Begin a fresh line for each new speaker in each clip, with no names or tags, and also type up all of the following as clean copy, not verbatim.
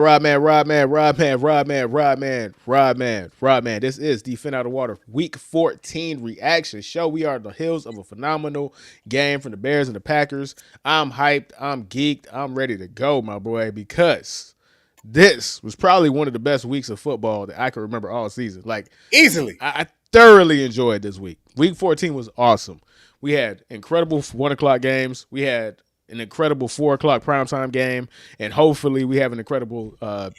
Rodman. This is the Fin Out of Water Week 14 reaction show. We are at the heels of a phenomenal game from the Bears and the Packers. I'm hyped. I'm geeked. I'm ready to go, my boy, because this was probably one of the best weeks of football that I can remember all season. Like,
Easily.
I thoroughly enjoyed this week. Week 14 was awesome. We had incredible 1 o'clock games. We had an incredible 4 o'clock primetime game, and hopefully we have an incredible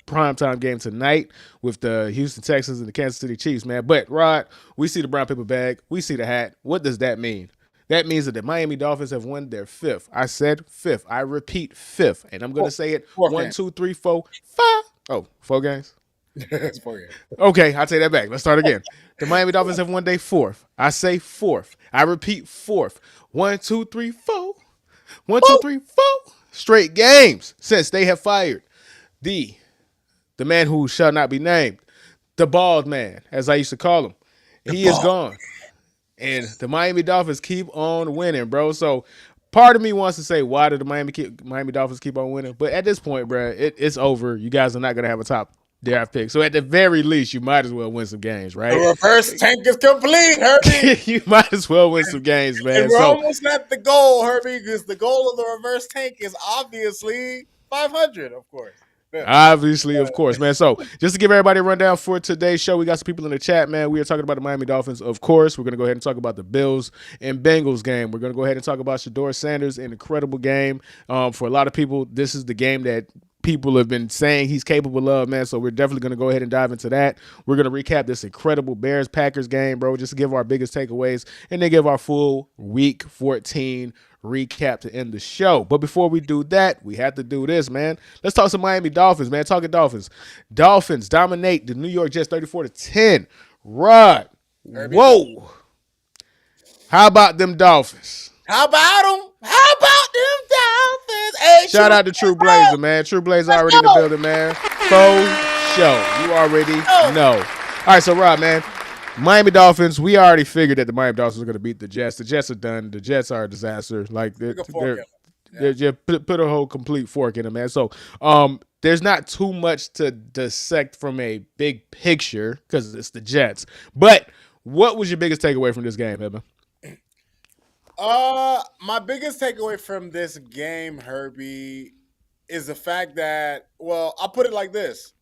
primetime game tonight with the Houston Texans and the Kansas City Chiefs, man. But Rod, we see the brown paper bag, we see the hat. What does that mean? That means that the Miami Dolphins have won their fifth. I said fifth. I repeat fifth, and I'm going to say it one,
games.
2, 3, 4, 5. Oh, 4 games.
It's 4 games.
Okay, I'll take that back. Let's start again. The Miami Dolphins have won their fourth. I say fourth. I repeat fourth. 1, 2, 3, 4. 1, 2, 3, 4 straight games since they have fired the man who shall not be named, the bald man, as I used to call him. He is gone. And the Miami Dolphins keep on winning, bro. So part of me wants to say, why do the Miami Dolphins keep on winning? But at this point, bro, it's over. You guys are not going to have a top draft pick. So at the very least, you might as well win some games, right?
The reverse tank is complete, Herbie.
You might as well win some games, man.
And we're almost at the goal, Herbie, because the goal of the reverse tank is obviously 500, of course. Yeah.
Obviously, of course, man. So, just to give everybody a rundown for today's show, we got some people in the chat, man. We are talking about the Miami Dolphins, of course. We're going to go ahead and talk about the Bills and Bengals game. We're going to go ahead and talk about Shedeur Sanders, an incredible game. For a lot of people, this is the game that people have been saying he's capable of, man. So we're definitely going to go ahead and dive into that. We're going to recap this incredible Bears-Packers game, bro, just to give our biggest takeaways and then give our full Week 14 recap to end the show. But before we do that, we have to do this, man. Let's talk some Miami Dolphins, man. Talking Dolphins. Dolphins dominate the New York Jets 34-10. Rod, whoa. How about them Dolphins?
How about them? How about them Dolphins? Hey,
shout out to True Blazer, man. True Blazer already in the building, man. Faux show. You already know. All right, so Rod, man. Miami Dolphins, we already figured that the Miami Dolphins were going to beat the Jets. The Jets are done. The Jets are a disaster. Like they're put a whole complete fork in them, man. So there's not too much to dissect from a big picture because it's the Jets. But what was your biggest takeaway from this game, Evan?
My biggest takeaway from this game, Herbie, is the fact that, well, I'll put it like this.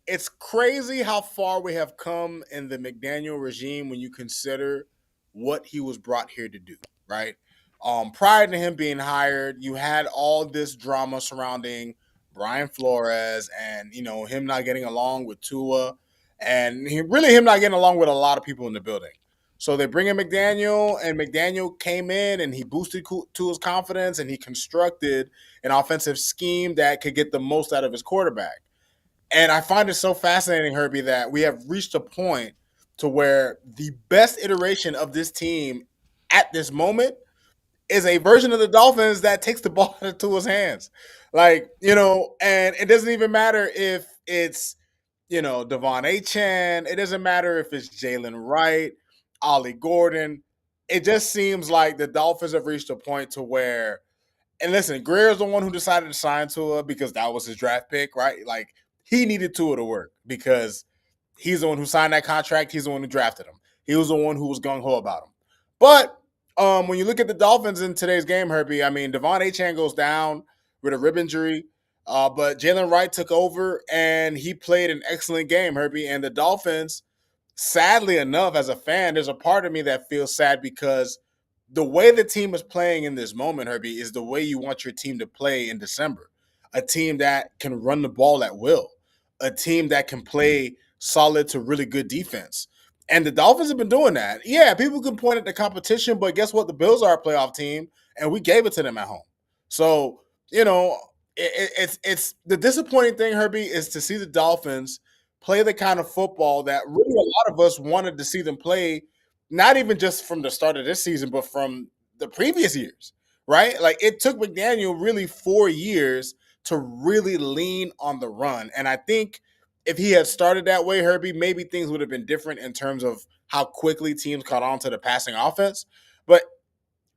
It's crazy how far we have come in the McDaniel regime when you consider what he was brought here to do, right? Prior to him being hired, you had all this drama surrounding Brian Flores and, him not getting along with Tua and him not getting along with a lot of people in the building. So they bring in McDaniel, and McDaniel came in and he boosted Tua's confidence and he constructed an offensive scheme that could get the most out of his quarterback. And I find it so fascinating, Herbie, that we have reached a point to where the best iteration of this team at this moment is a version of the Dolphins that takes the ball out of Tua's hands. And it doesn't even matter if it's, Devon Achane. It doesn't matter if it's Jalen Wright, Ollie Gordon. It just seems like the Dolphins have reached a point to where, and listen, Greer's the one who decided to sign Tua because that was his draft pick, right? Like, he needed Tua to work because he's the one who signed that contract. He's the one who drafted him. He was the one who was gung-ho about him. But when you look at the Dolphins in today's game, Herbie, I mean, Devon Achane goes down with a rib injury, but Jalen Wright took over, and he played an excellent game, Herbie. And the Dolphins, sadly enough, as a fan, there's a part of me that feels sad because the way the team is playing in this moment, Herbie, is the way you want your team to play in December. A team that can run the ball at will. A team that can play solid to really good defense. And the Dolphins have been doing that. Yeah, people can point at the competition, but guess what? The Bills are a playoff team, and we gave it to them at home. So, it's the disappointing thing, Herbie, is to see the Dolphins play the kind of football that really a lot of us wanted to see them play, not even just from the start of this season, but from the previous years, right? Like, it took McDaniel really 4 years to really lean on the run. And I think if he had started that way, Herbie, maybe things would have been different in terms of how quickly teams caught on to the passing offense. But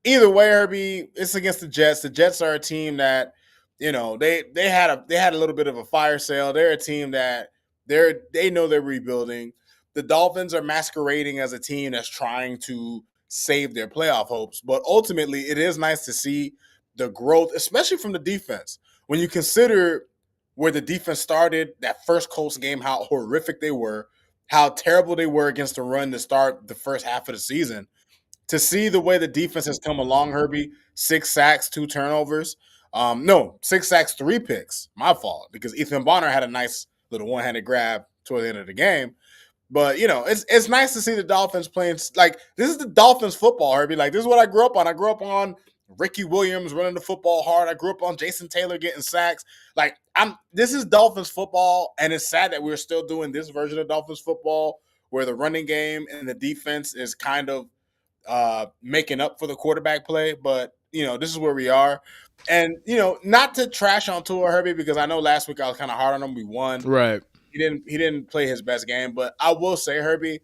either way, Herbie, it's against the Jets. The Jets are a team that, they had a little bit of a fire sale. They're a team that they know they're rebuilding. The Dolphins are masquerading as a team that's trying to save their playoff hopes, but ultimately it is nice to see the growth, especially from the defense. When you consider where the defense started, that first Colts game, how horrific they were, how terrible they were against the run to start the first half of the season, to see the way the defense has come along, Herbie, 6 sacks, 2 turnovers. No, 6 sacks, 3 picks. My fault, because Ethan Bonner had a nice little one-handed grab toward the end of the game. But it's nice to see the Dolphins playing like this is the Dolphins football, Herbie. Like this is what I grew up on. I grew up on Ricky Williams running the football hard. I grew up on Jason Taylor getting sacks. Like this is Dolphins football, and it's sad that we're still doing this version of Dolphins football where the running game and the defense is kind of making up for the quarterback play. But this is where we are. And not to trash on Tua, Herbie, because I know last week I was kind of hard on him. We won.
Right.
He didn't play his best game, but I will say, Herbie,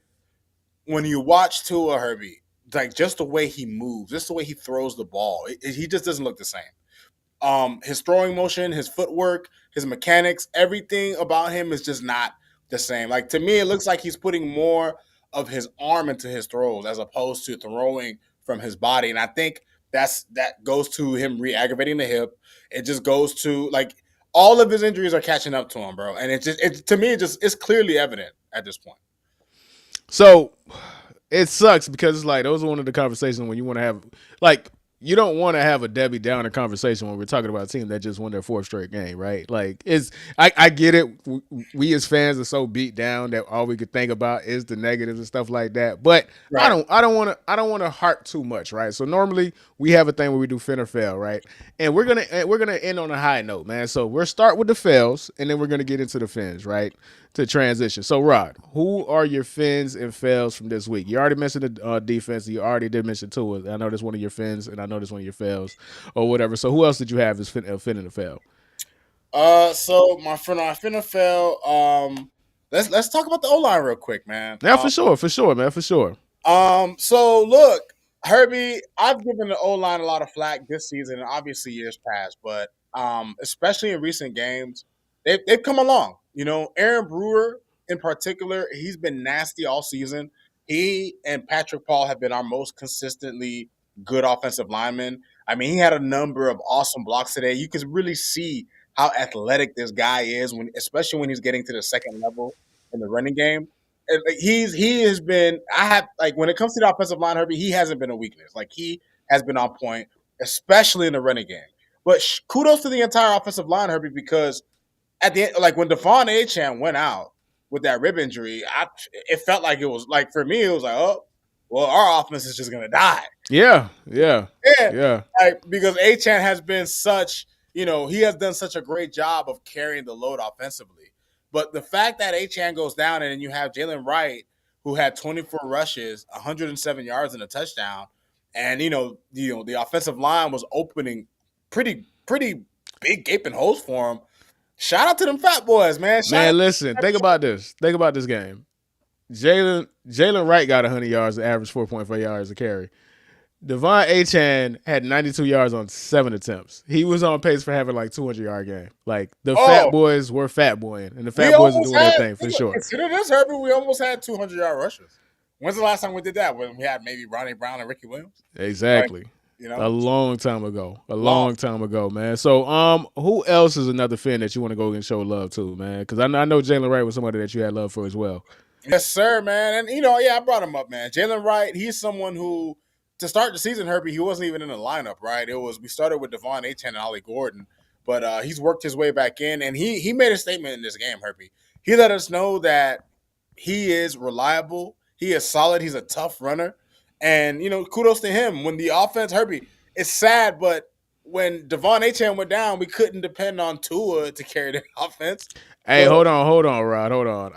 when you watch Tua, Herbie, like just the way he moves, just the way he throws the ball, he just doesn't look the same. His throwing motion, his footwork, his mechanics, everything about him is just not the same. Like to me, it looks like he's putting more of his arm into his throws as opposed to throwing from his body. And I think that goes to him re-aggravating the hip. It just goes to like all of his injuries are catching up to him, bro. And to me, it's clearly evident at this point.
So it sucks because it's like those are one of the conversations when you want to have like you don't want to have a Debbie Downer conversation when we're talking about a team that just won their 4th straight game, right? Like I get it. We as fans are so beat down that all we could think about is the negatives and stuff like that. But right. I don't want to harp too much, right? So normally we have a thing where we do fin or fail, right? And we're gonna end on a high note, man. So we'll start with the fails and then we're gonna get into the fins, right? To transition. So, Rod, who are your fins and fails from this week? You already mentioned the defense. You already did mention Tua. I know this one of your fins, and I know this one of your fails, or whatever. So, who else did you have as fin and a fail?
So my friend, I fin and fail. Let's talk about the O-line real quick, man.
Yeah, for sure, man, for sure.
So look, Herbie, I've given the O-line a lot of flack this season, and obviously years past, but especially in recent games, they've come along. Aaron Brewer in particular, he's been nasty all season. He and Patrick Paul have been our most consistently good offensive linemen. I mean, he had a number of awesome blocks today. You can really see how athletic this guy is, especially when he's getting to the second level in the running game. And he has been. I have when it comes to the offensive line, Herbie, he hasn't been a weakness. Like he has been on point, especially in the running game. But kudos to the entire offensive line, Herbie, because at the end, like when Devon Achane went out with that rib injury, it felt like it was like for me, it was like, oh, well, our offense is just gonna die.
Yeah.
Because Achane has been such, he has done such a great job of carrying the load offensively. But the fact that Achane goes down and then you have Jalen Wright, who had 24 rushes, 107 yards and a touchdown, and the offensive line was opening pretty big gaping holes for him. Shout out to them fat boys, man.
Listen, think about this. Think about this game. Jalen Wright got 100 yards, average 4.4 yards a carry. Devon Achane had 92 yards on 7 attempts. He was on pace for having like 200-yard game. Like the fat boys were fat boying, and the fat boys are doing their thing for sure.
Consider this, Herbie. We almost had 200-yard rushes. When's the last time we did that? When we had maybe Ronnie Brown and Ricky Williams?
Exactly. A long time ago. Long time ago, man. So, who else is another fan that you want to go and show love to, man? Because I know Jalen Wright was somebody that you had love for as well.
Yes, sir, man. And I brought him up, man. Jalen Wright, he's someone who, to start the season, Herbie, he wasn't even in the lineup, right? We started with Devon Achane and Ollie Gordon, but he's worked his way back in, and he made a statement in this game, Herbie. He let us know that he is reliable, he is solid, he's a tough runner. And, kudos to him. When the offense, Herbie, it's sad, but when Devon Achane went down, we couldn't depend on Tua to carry the offense.
Hey, hold on, Rod. Hold on.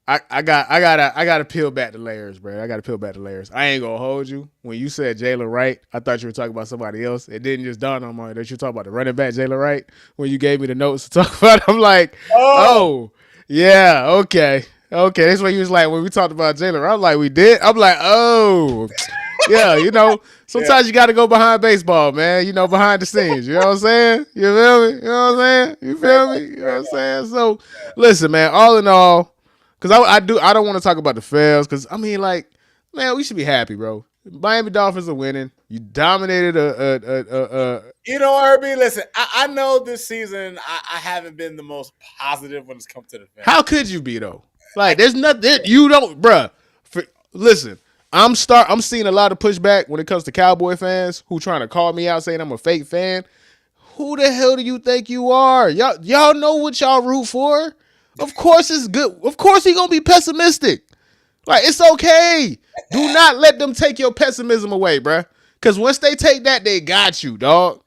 I gotta peel back the layers, bro. I gotta peel back the layers. I ain't gonna hold you. When you said Jalen Wright, I thought you were talking about somebody else. It didn't just dawn on me that you were talking about the running back Jalen Wright. When you gave me the notes to talk about, I'm like, oh yeah, okay. That's what he was like when we talked about Jalen. I'm like, we did. I'm like, oh, Yeah,
Yeah,
sometimes you got to go behind baseball, man. Behind the scenes. You know what I'm saying? You feel me? You know what I'm saying? You
fair
feel me?
enough,
You know
fair
what I'm
enough.
saying? So, listen, man. All in all, because I don't want to talk about the fails, because I mean, like, man, we should be happy, bro. Miami Dolphins are winning. You dominated a.
You know, Herbie, listen, I know this season I haven't been the most positive when it's come to the
How
fans.
could you be though? Like,
I
there's nothing you don't, bruh. Listen, I'm seeing a lot of pushback when it comes to Cowboy fans who trying to call me out saying I'm a fake fan. Who the hell do you think you are? Y'all know what y'all root for. Of course it's good. Of course he gonna be pessimistic. Like, it's okay. Do not let them take your pessimism away, bruh. Cause once they take that, they got you, dog.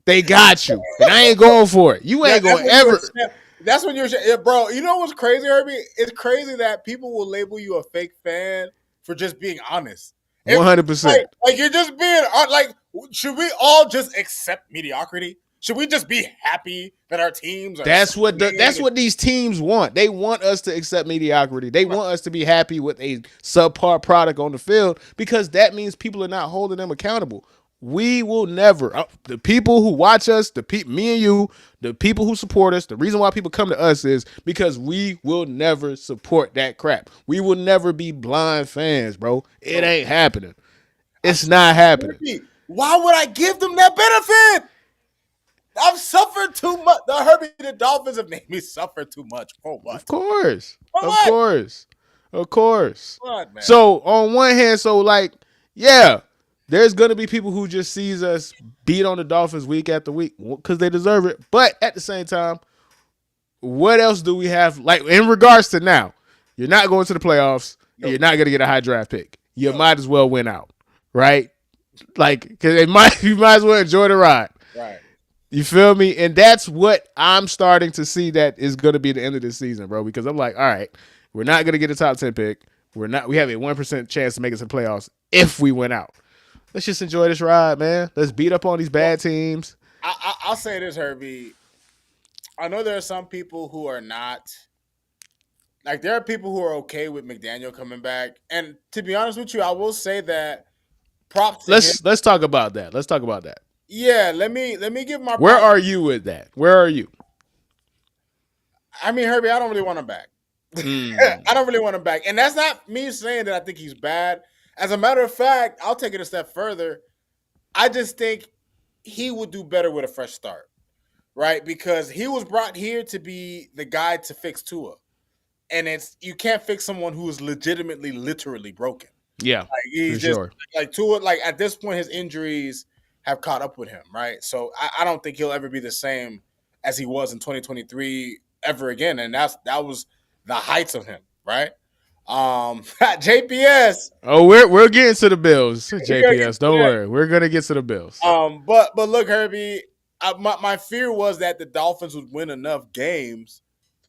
They got you, and I ain't going for it. You
that,
ain't
that's
going
when you're
ever.
that's when you're yeah, bro. You know what's crazy, Herbie? It's crazy that people will label you a fake fan for just being honest. If
100%.
like you're just being like, should we all just accept mediocrity? Should we just be happy that our teams are
That's
succeeding?
what these teams want. They want us to accept mediocrity. They want us to be happy with a subpar product on the field, because that means people are not holding them accountable. We will never. The people who watch us, me and you, the people who support us. The reason why people come to us is because we will never support that crap. We will never be blind fans, bro. It
So
ain't happening.
I
It's not happening.
why would I give them that benefit? I've suffered too much. The Herbie, the Dolphins have made me suffer too much. For
Of
what?
course.
For
Of
what?
course. Of course.
What, man?
So on one hand, like, yeah, there's gonna be people who just sees us beat on the Dolphins week after week because they deserve it. But at the same time, what else do we have? Like, in regards to now, you're not going to the playoffs and you're
No,
not gonna get a high draft pick. You
no.
might as well win out, right? Like, because you might as well enjoy the ride.
Right.
You feel me? And that's what I'm starting to see that is going to be the end of this season, bro. Because I'm like, all right, we're not going to get a top 10 pick. We have a 1% chance to make it to the playoffs if we win out. Let's just enjoy this ride, man. Let's beat up on these
Well,
bad teams.
I'll say this, Herbie. I know there are some people who are not like. There are people who are okay with McDaniel coming back, and to be honest with you, I will say that props to him.
Let's talk about that. Let's talk about that.
Yeah, let me give my
Where
props.
are you with that? Where are you?
I mean, Herbie, I don't really want him back.
Mm.
I don't really want him back, and that's not me saying that I think he's bad. As a matter of fact, I'll take it a step further. I just think he would do better with a fresh start, right? Because he was brought here to be the guy to fix Tua, and it's you can't fix someone who is legitimately, literally broken.
Yeah,
Like
for
he's just
sure.
like Tua. Like at this point, his injuries have caught up with him, right? So I don't think he'll ever be the same as he was in 2023 ever again, and that was the heights of him, right? JPS.
Oh, we're getting to the Bills,
We gotta get
JPS.
to
Don't
that.
worry. We're going to get to the Bills.
But look, Herbie, my fear was that the Dolphins would win enough games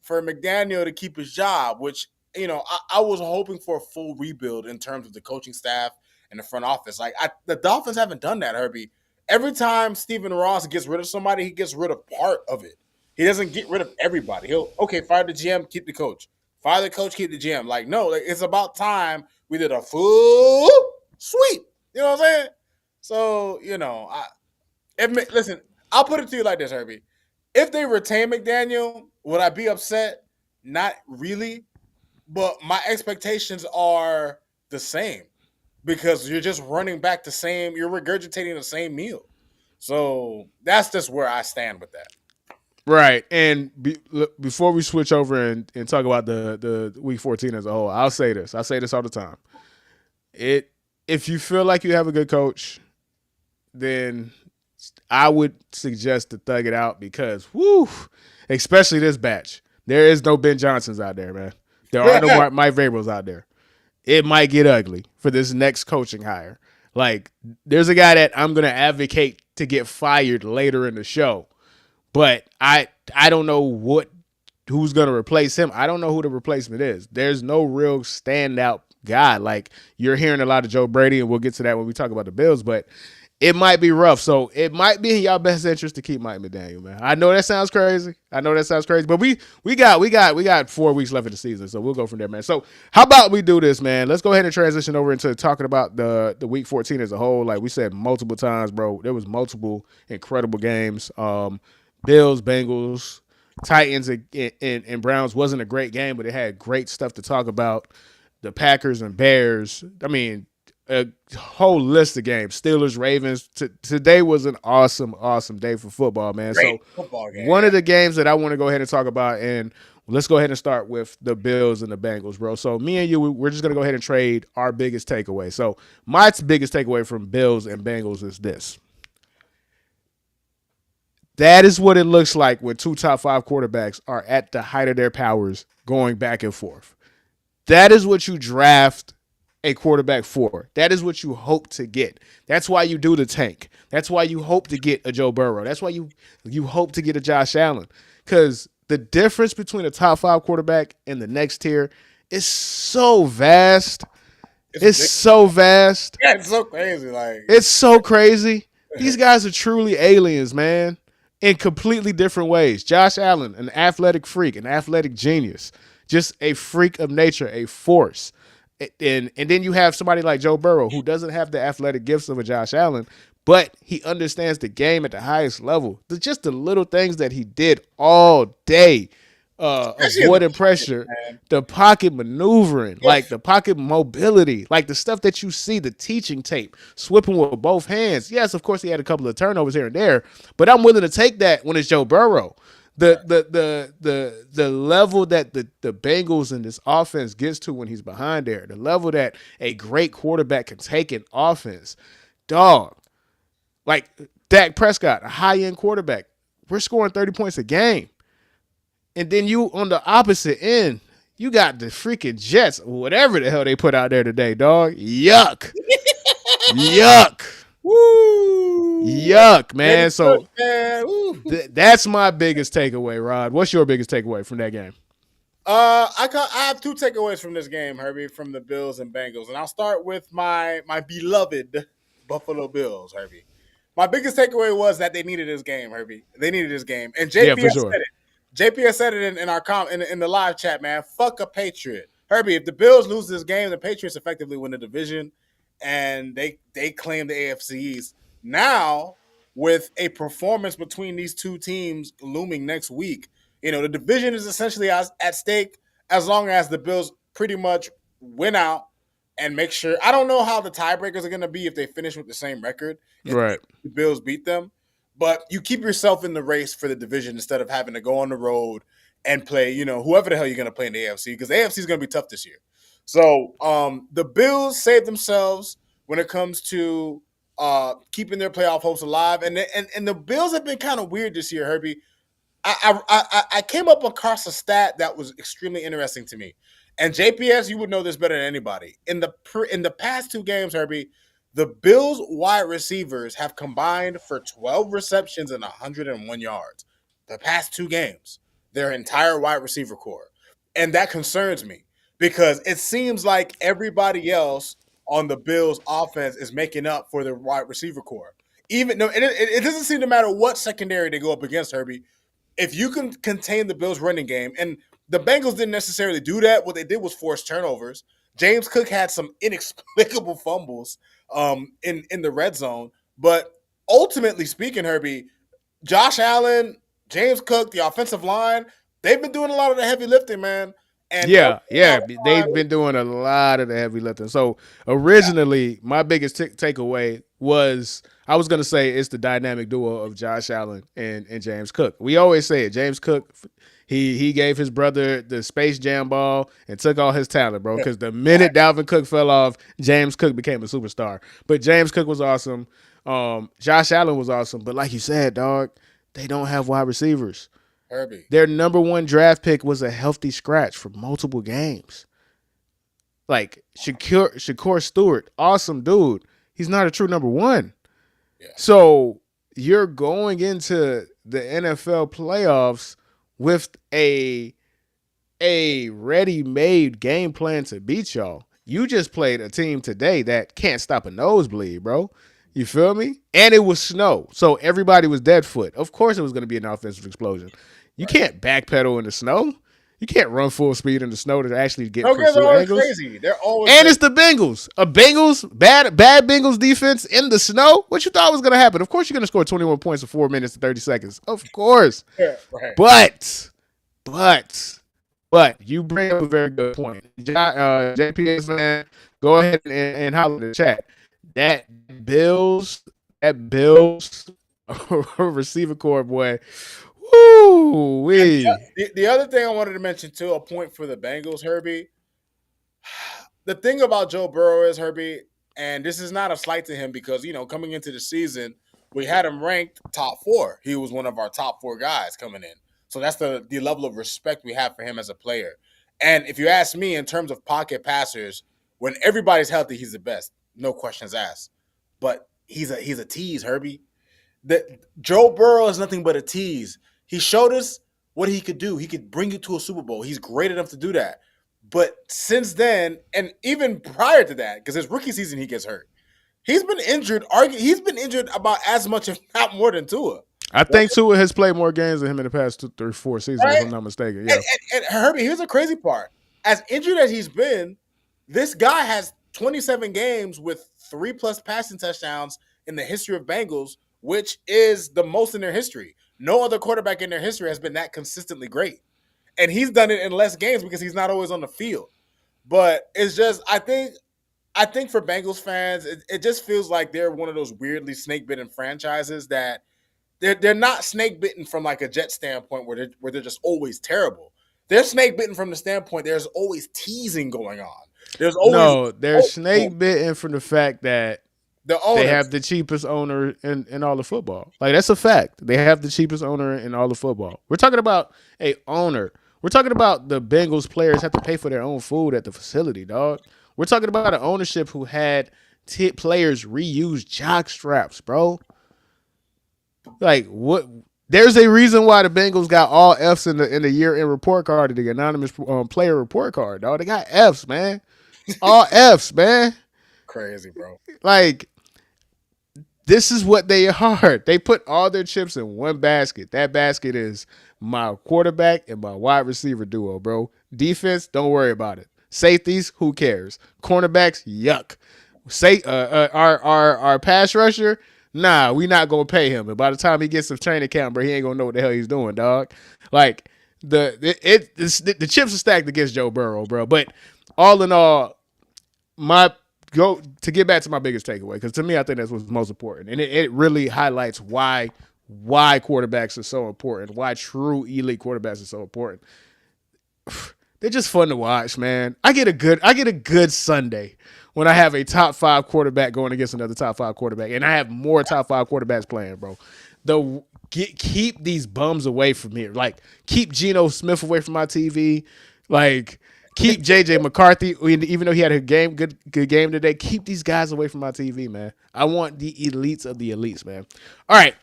for McDaniel to keep his job, which I was hoping for a full rebuild in terms of the coaching staff and the front office. Like the Dolphins haven't done that, Herbie. Every time Stephen Ross gets rid of somebody, he gets rid of part of it. He doesn't get rid of everybody. He'll fire the GM, keep the coach. Fire the coach, keep the GM. Like no, like it's about time we did a full sweep. You know what I'm saying? So listen, I'll put it to you like this, Herbie. If they retain McDaniel, would I be upset? Not really, but my expectations are the same because you're just running back you're regurgitating the same meal. So that's just where I stand with that.
Right. And before we switch over and talk about the week 14 as a whole, I'll say this. I say this all the time. If you feel like you have a good coach, then I would suggest to thug it out because, whoo, especially this batch, there is no Ben Johnsons out there, man. There are no Mike Vrabels out there. It might get ugly for this next coaching hire. Like, there's a guy that I'm going to advocate to get fired later in the show, but I don't know who's going to replace him. I don't know who the replacement is. There's no real standout guy. Like, you're hearing a lot of Joe Brady, and we'll get to that when we talk about the Bills, but it might be rough. So it might be in y'all best interest to keep Mike McDaniel, man. I know that sounds crazy. But we got 4 weeks left in the season, so we'll go from there, man. So how about we do this, man? Let's go ahead and transition over into talking about the week 14 as a whole. Like we said multiple times, bro, there was multiple incredible games. Bills, Bengals, Titans, and Browns wasn't a great game, but it had great stuff to talk about. The Packers and Bears. I mean, a whole list of games. Steelers, Ravens. Today was an awesome, awesome day for football, man.
Great
So
football game.
one of the games that I want to go ahead and talk about, and let's go ahead and start with the Bills and the Bengals, bro. So me and you, we're just going to go ahead and trade our biggest takeaway. So my biggest takeaway from Bills and Bengals is this. That is what it looks like when 2 top 5 quarterbacks are at the height of their powers going back and forth. That is what you draft a quarterback for. That is what you hope to get. That's why you do the tank. That's why you hope to get a Joe Burrow. That's why you hope to get a Josh Allen. Because the difference between a top 5 quarterback and the next tier is so vast. It's so vast.
Yeah, it's so crazy. Like
it's so crazy. These guys are truly aliens, man, in completely different ways. Josh Allen, an athletic freak, an athletic genius. Just a freak of nature, a force. And then you have somebody like Joe Burrow who doesn't have the athletic gifts of a Josh Allen, but he understands the game at the highest level. Just the little things that he did all day, avoiding pressure, the pocket maneuvering, like the pocket mobility, like the stuff that you see, the teaching tape, sweeping with both hands. Yes, of course he had a couple of turnovers here and there, but I'm willing to take that when it's Joe Burrow. The level that the Bengals and this offense gets to when he's behind there, the level that a great quarterback can take in offense, dog. Like Dak Prescott, a high-end quarterback, we're scoring 30 points a game. And then you on the opposite end, you got the freaking Jets, whatever the hell they put out there today, dog. Yuck. Yuck.
Woo!
Yuck, man. So that's my biggest takeaway, Rod. What's your biggest takeaway from that game?
I have 2 takeaways from this game, Herbie, from the Bills and Bengals, and I'll start with my beloved Buffalo Bills, Herbie. My biggest takeaway was that they needed this game, Herbie. They needed this game, and JPS said it. JPS said it in our in the live chat, man. Fuck a Patriot, Herbie. If the Bills lose this game, the Patriots effectively win the division, and they claim the AFC East. Now, with a performance between these two teams looming next week, the division is essentially at stake as long as the Bills pretty much win out and make sure. I don't know how the tiebreakers are going to be if they finish with the same record.
Right.
If the Bills beat them. But you keep yourself in the race for the division instead of having to go on the road and play, whoever the hell you're going to play in the AFC, because the AFC is going to be tough this year. So the Bills saved themselves when it comes to keeping their playoff hopes alive. And the Bills have been kind of weird this year, Herbie. I came up across a stat that was extremely interesting to me. And JPS, you would know this better than anybody. In the past 2 games, Herbie, the Bills wide receivers have combined for 12 receptions and 101 yards. The past 2 games, their entire wide receiver core. And that concerns me because it seems like everybody else on the Bills offense is making up for their wide receiver core. It doesn't seem to matter what secondary they go up against, Herbie. If you can contain the Bills running game, and the Bengals didn't necessarily do that, what they did was force turnovers. James Cook had some inexplicable fumbles in the red zone. But ultimately speaking, Herbie, Josh Allen, James Cook, the offensive line, they've been doing a lot of the heavy lifting, man. And
they've been doing a lot of the heavy lifting. So originally, my biggest takeaway was I was going to say it's the dynamic duo of Josh Allen and James Cook. We always say it. James Cook, he gave his brother the Space Jam ball and took all his talent, bro. Because the minute Dalvin Cook fell off, James Cook became a superstar. But James Cook was awesome. Josh Allen was awesome. But like you said, dog, they don't have wide receivers.
Herbie.
Their number 1 draft pick was a healthy scratch for multiple games. Like Shakur Stewart, awesome dude. He's not a true number 1. Yeah. So you're going into the NFL playoffs with a ready-made game plan to beat y'all. You just played a team today that can't stop a nosebleed, bro. You feel me? And it was snow, so everybody was dead foot. Of course, it was going to be an offensive explosion. You
Right.
can't backpedal in the snow. You can't run full speed in the snow to actually get
No, guys are
pursuit
always
angles.
crazy. They're always
And
crazy.
it's the Bengals. A Bengals, bad Bengals defense in the snow. What you thought was going to happen? Of course, you're going to score 21 points in 4 minutes and 30 seconds. Of course.
Yeah, right.
But, but you bring up a very good point. JPS, man, go ahead and holler in the chat. That Bills receiver core, boy. Woo wee.
The other thing I wanted to mention too, a point for the Bengals, Herbie. The thing about Joe Burrow is, Herbie, and this is not a slight to him because, coming into the season, we had him ranked top 4. He was one of our top 4 guys coming in. So that's the level of respect we have for him as a player. And if you ask me, in terms of pocket passers, when everybody's healthy, he's the best. No questions asked. But he's a tease, Herbie. Joe Burrow is nothing but a tease. He showed us what he could do. He could bring you to a Super Bowl. He's great enough to do that. But since then, and even prior to that, because his rookie season he gets hurt, he's been injured. He's been injured about as much, if not more, than Tua.
I think Tua has played more games than him in the past 2, 3, 4 seasons,
Right?
if I'm not mistaken. Yeah.
And Herbie, here's the crazy part. As injured as he's been, this guy has 27 games with 3+ passing touchdowns in the history of Bengals, which is the most in their history. No other quarterback in their history has been that consistently great. And he's done it in less games because he's not always on the field. But it's just, I think for Bengals fans, it just feels like they're one of those weirdly snake-bitten franchises that they're not snake-bitten from like a Jet standpoint where they're just always terrible. They're snake-bitten from the standpoint there's always teasing going on.
They're snake bitten from the fact that they have the cheapest owner in all of football. Like, that's a fact. They have the cheapest owner in all of football. We're talking about a owner. We're talking about the Bengals players have to pay for their own food at the facility, dog. We're talking about an ownership who had players reuse jock straps, bro. Like, what? There's a reason why the Bengals got all Fs in the year-end report card, the anonymous player report card, dog. They got Fs, man. All Fs, man.
Crazy, bro.
Like, this is what they are. They put all their chips in one basket. That basket is my quarterback and my wide receiver duo, bro. Defense, don't worry about it. Safeties, who cares? Cornerbacks, yuck. Our pass rusher, nah, we not gonna pay him. And by the time he gets some training camp, bro, he ain't gonna know what the hell he's doing, dog. Like, the chips are stacked against Joe Burrow, bro. But all in all, to get back to my biggest takeaway, because to me, I think that's what's most important, and it really highlights why quarterbacks are so important, why true elite quarterbacks are so important. They're just fun to watch, man. I get a good Sunday when I have a top 5 quarterback going against another top 5 quarterback, and I have more top 5 quarterbacks playing, bro. Keep these bums away from here. Like, keep Geno Smith away from my TV. Like, keep JJ McCarthy, even though he had a good game today. Keep these guys away from my TV, man. I want the elites of the elites, man. All right,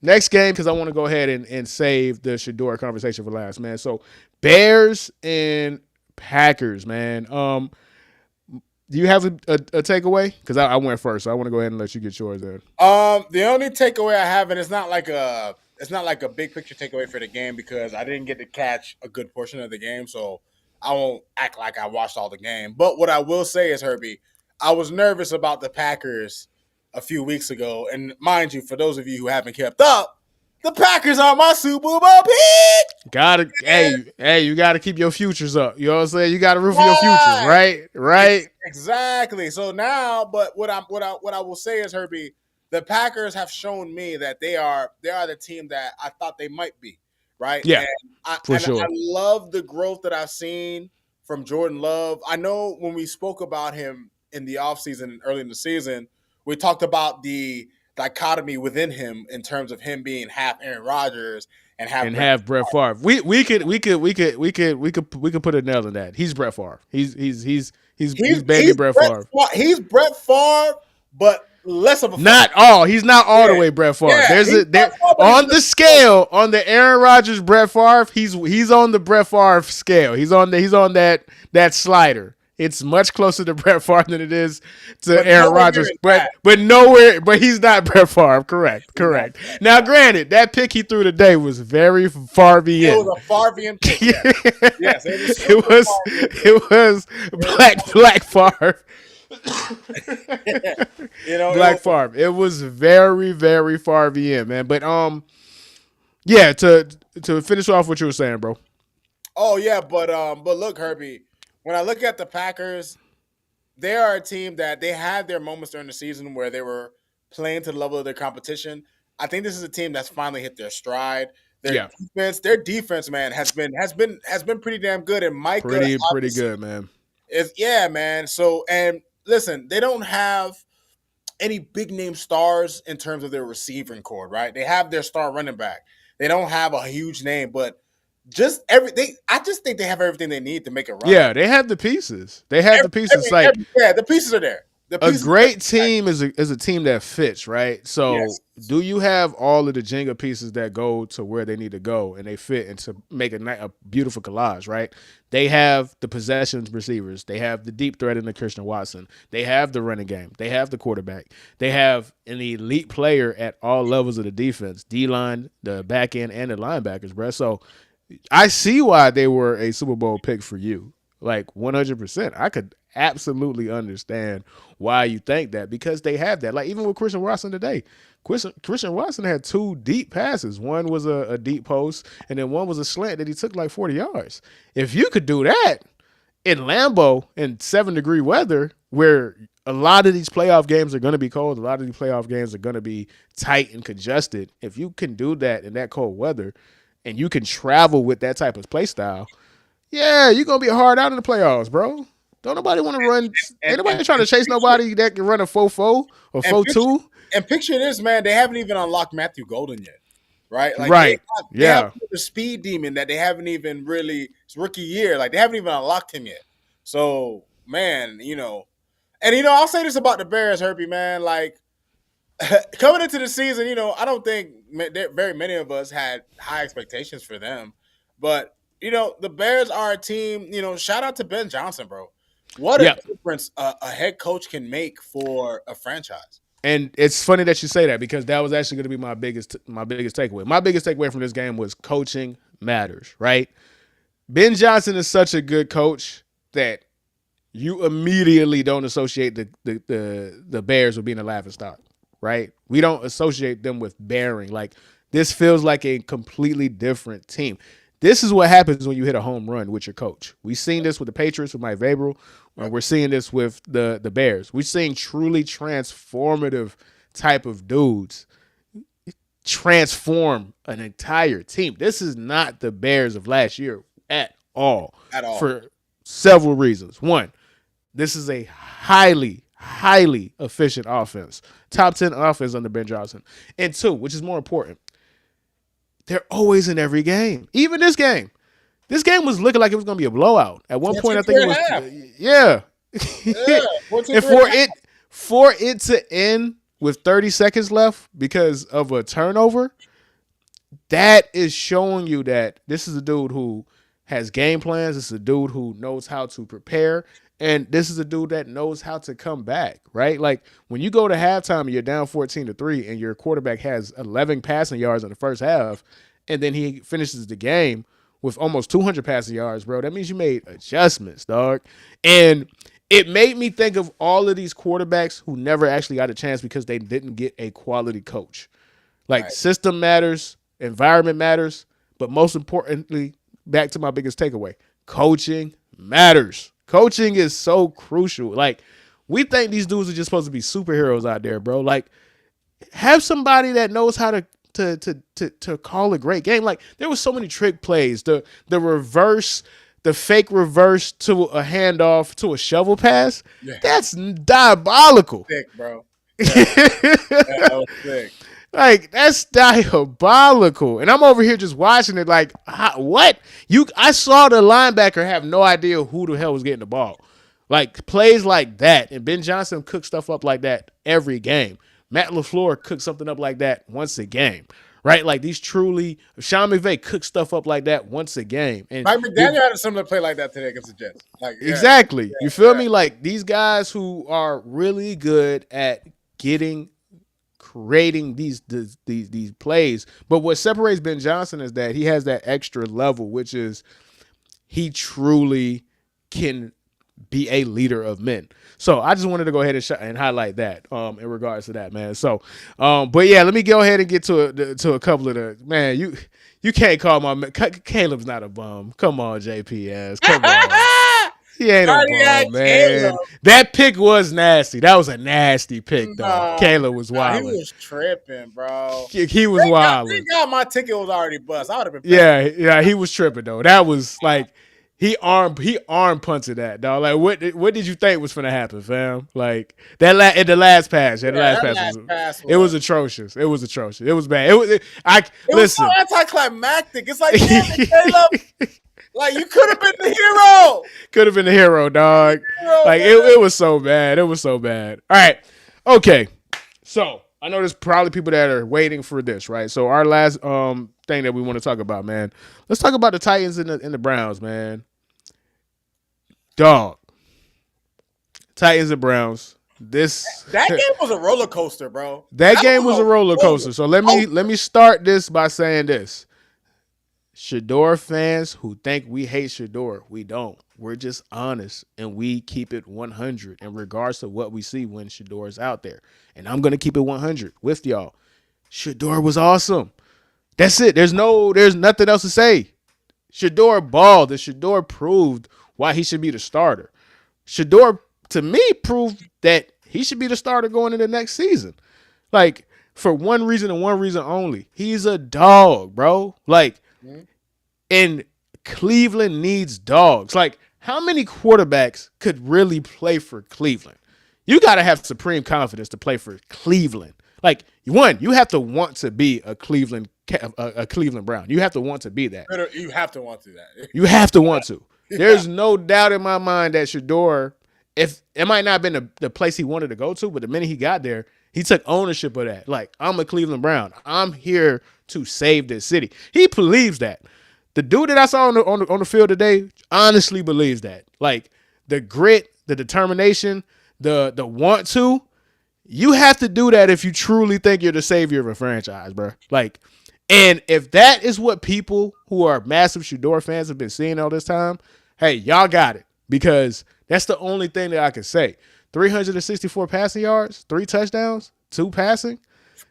next game, because I want to go ahead and save the Shedeur conversation for last, man. So, Bears and Packers, man. Do you have a takeaway? Because I went first, so I want to go ahead and let you get yours in.
The only takeaway I have, and it's not like a big picture takeaway for the game because I didn't get to catch a good portion of the game, so I won't act like I watched all the game. But what I will say is, Herbie, I was nervous about the Packers a few weeks ago, and mind you, for those of you who haven't kept up, the Packers are my Super Bowl pick.
Hey, you gotta keep your futures up. You know what I'm saying? You gotta root for your futures, right?
Exactly. So now, but what I will say is, Herbie, the Packers have shown me that they are the team that I thought they might be, right?
Yeah,
and I love the growth that I've seen from Jordan Love. I know when we spoke about him in the offseason and early in the season, we talked about the dichotomy within him in terms of him being half Aaron Rodgers and half
Brett Favre. We could put a nail in that. He's Brett Favre. He's baby Brett Favre.
He's Brett Favre, but less of a
not all. He's not all the way Brett Favre.
Yeah,
on the scale, on the Aaron Rodgers Brett Favre, he's on the Brett Favre scale. He's on that slider. It's much closer to Brett Favre than it is to
But
Aaron
nowhere near
Rodgers.
as bad.
But nowhere. But he's not Brett Favre. Correct.
He's not
Correct.
bad.
Now, granted, that pick he threw today was very
It
Favre-ian.
was a Farvian pick. Yes, yes, it was super
it was
Farvian pick.
it was black Favre.
It
Black Favre. It was very, very Favre-ian, man. But yeah. To finish off what you were saying, bro.
oh yeah, but look, Herbie, when I look at the Packers, they are a team that they had their moments during the season where they were playing to the level of their competition. I think this is a team that's finally hit their stride.
Yeah.
Their defense, man, has been pretty damn good. And Micah
Pretty good, man.
is yeah, man. So and listen, they don't have any big name stars in terms of their receiving core, right? They have their star running back. They don't have a huge name, but just everything. I just think they have everything they need to make a run.
Yeah, they have the pieces. They have the pieces.
Yeah, the pieces are there. The
A
pieces
great team is a team that fits, right? So,
Yes.
do you have all of the Jenga pieces that go to where they need to go and they fit and to make a beautiful collage, right? They have the possessions receivers. They have the deep threat in the Christian Watson. They have the running game. They have the quarterback. They have an elite player at all levels of the defense, D-line, the back end, and the linebackers, bro. So, I see why they were a Super Bowl pick for you. Like 100%. I could absolutely understand why you think that because they have that. Like even with Christian Watson today, Christian Watson had two deep passes. One was a deep post, and then one was a slant that he took like 40 yards. If you could do that in Lambeau in 7-degree weather, where a lot of these playoff games are going to be cold, a lot of these playoff games are going to be tight and congested. If you can do that in that cold weather, and you can travel with that type of play style, yeah, you're going to be hard out in the playoffs, bro. Don't nobody want to run. Ain't nobody trying to chase nobody that can run a 4-4 or 4-2.
And picture this, man. They haven't even unlocked Matthew Golden yet, right? Like
right.
They have the speed demon that they haven't even really, it's rookie year. Like they haven't even unlocked him yet. So, man, I'll say this about the Bears, Herbie, man. Like, coming into the season, I don't think very many of us had high expectations for them. But, the Bears are a team, shout out to Ben Johnson, bro. What a difference a head coach can make for a franchise.
And it's funny that you say that because that was actually going to be my biggest takeaway. My biggest takeaway from this game was coaching matters, right? Ben Johnson is such a good coach that you immediately don't associate the Bears with being a laughingstock, right? We don't associate them with bearing. Like this feels like a completely different team. This is what happens when you hit a home run with your coach. We've seen this with the Patriots with Mike Vrabel. We're seeing this with the Bears. We're seeing truly transformative type of dudes transform an entire team. This is not the Bears of last year at all.
At all.
For several reasons. One, this is a highly, highly efficient offense. Top 10 offense under Ben Johnson. And two, which is more important, they're always in every game. Even this game. This game was looking like it was going to be a blowout. At one point, I think it was. Yeah. And for it to end with 30 seconds left because of a turnover, that is showing you that this is a dude who has game plans. This is a dude who knows how to prepare. And this is a dude that knows how to come back, right? Like when you go to halftime and you're down 14-3 and your quarterback has 11 passing yards in the first half, and then he finishes the game with almost 200 passing yards, bro, that means you made adjustments, dog. And it made me think of all of these quarterbacks who never actually got a chance because they didn't get a quality coach. Like system matters, environment matters, but most importantly, back to my biggest takeaway, coaching matters. Coaching is so crucial. Like, we think these dudes are just supposed to be superheroes out there, bro. Like, have somebody that knows how to call a great game. Like, there was so many trick plays. The reverse, the fake reverse to a handoff to a shovel pass. Yeah. That's diabolical.
Sick, bro. Yeah. That was sick.
Like, that's diabolical. And I'm over here just watching it like, what? I saw the linebacker have no idea who the hell was getting the ball. Like, plays like that. And Ben Johnson cooks stuff up like that every game. Matt LaFleur cooks something up like that once a game, right? Like these truly, Sean McVay cooks stuff up like that once a game. And
Mike McDaniel had a similar play like that today against the Jets. Like,
exactly. You feel me? Like these guys who are really good at creating these plays. But what separates Ben Johnson is that he has that extra level, which is he truly can be a leader of men. So I just wanted to go ahead and highlight that in regards to that, man. So, but yeah, let me go ahead and get to a couple of the, man. You can't call my man. Caleb's not a bum. Come on, JPS. Come on. He ain't a bum, man. Caleb. That pick was nasty. That was a nasty pick, though. Caleb was wild.
He was tripping, bro.
He was wild.
Thank God my ticket was already bust. I would have been.
Yeah, he was tripping though. That was like. He arm punted that, dog. Like what did you think was gonna happen, fam? Like that in the last pass. It was atrocious. It was atrocious. It was bad. It was
so anticlimactic. It's like, damn it, Caleb. Like you could have been the hero.
Could have been the hero, dog. Like it was so bad. It was so bad. All right. Okay. So I know there's probably people that are waiting for this, right? So our last thing that we want to talk about, man. Let's talk about the Titans and the Browns, man. Dog. Titans and Browns.
That game was a roller coaster, bro.
That game was a roller coaster. So let me start this by saying this. Shedeur fans who think we hate Shedeur, we don't. We're just honest and we keep it 100 in regards to what we see when Shedeur is out there. And I'm going to keep it 100 with y'all. Shedeur was awesome. That's it. There's nothing else to say. Shedeur balled. And Shedeur proved why he should be the starter. Shedeur, to me, proved that he should be the starter going into next season. Like, for one reason and one reason only. He's a dog, bro. Like, and Cleveland needs dogs. Like, how many quarterbacks could really play for Cleveland? You got to have supreme confidence to play for Cleveland. Like, one, you have to want to be a Cleveland Brown. You have to want to be that.
You have to want to that.
You have to want to. There's no doubt in my mind that Shedeur, if it might not have been the place he wanted to go to, but the minute he got there, he took ownership of that. Like, I'm a Cleveland Brown. I'm here to save this city. He believes that. The dude that I saw on the field today honestly believes that. Like, the grit, the determination, the want to, you have to do that if you truly think you're the savior of a franchise, bro. Like, and if that is what people who are massive Shedeur fans have been seeing all this time, hey, y'all got it. Because that's the only thing that I can say. 364 passing yards, 3 touchdowns, 2 passing.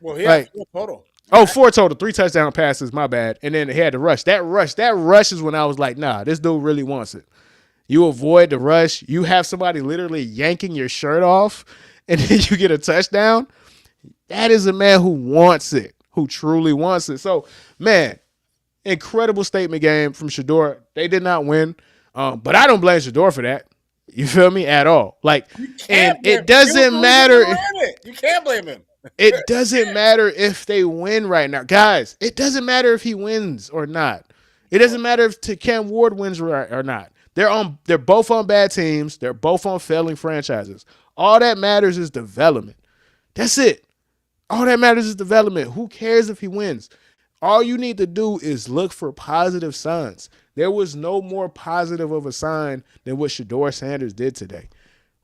Well, he had 4 total.
Oh, 4 total, 3 touchdown passes, my bad. And then he had the rush. That rush is when I was like, nah, this dude really wants it. You avoid the rush. You have somebody literally yanking your shirt off, and then you get a touchdown. That is a man who wants it, who truly wants it. So, man, incredible statement game from Shedeur. They did not win, but I don't blame Shedeur for that. You feel me? At all. Like, and it doesn't matter.
You can't blame him.
It doesn't matter if they win right now. Guys, it doesn't matter if he wins or not. It doesn't matter if Cam Ward wins or not. They're both on bad teams. They're both on failing franchises. All that matters is development. That's it. All that matters is development. Who cares if he wins? All you need to do is look for positive signs. There was no more positive of a sign than what Shedeur Sanders did today.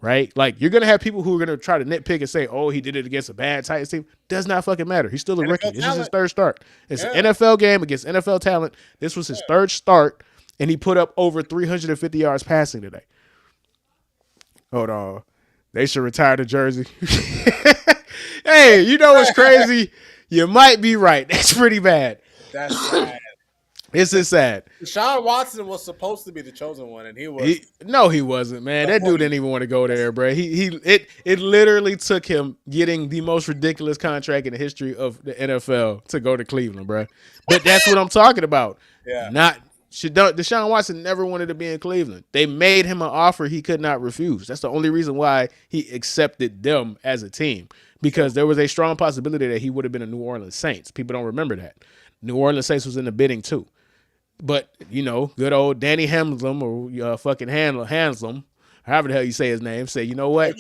Right? Like, you're going to have people who are going to try to nitpick and say, oh, he did it against a bad Titans team. Does not fucking matter. He's still a rookie. This is his third start. It's an NFL game against NFL talent. This was his third start, and he put up over 350 yards passing today. Hold on. They should retire the jersey. Hey, you know what's crazy? You might be right. That's pretty bad.
That's sad.
This is sad.
Deshaun Watson was supposed to be the chosen one, and he was.
No, he wasn't, man. That dude didn't even want to go there, bro. It literally took him getting the most ridiculous contract in the history of the NFL to go to Cleveland, bro. But that's what I'm talking about.
Yeah.
Deshaun Watson never wanted to be in Cleveland. They made him an offer he could not refuse. That's the only reason why he accepted them as a team, because there was a strong possibility that he would have been a New Orleans Saints. People don't remember that. New Orleans Saints was in the bidding too. But, you know, good old Danny Hamlin or fucking Hanslem, however the hell you say his name, said, you know what?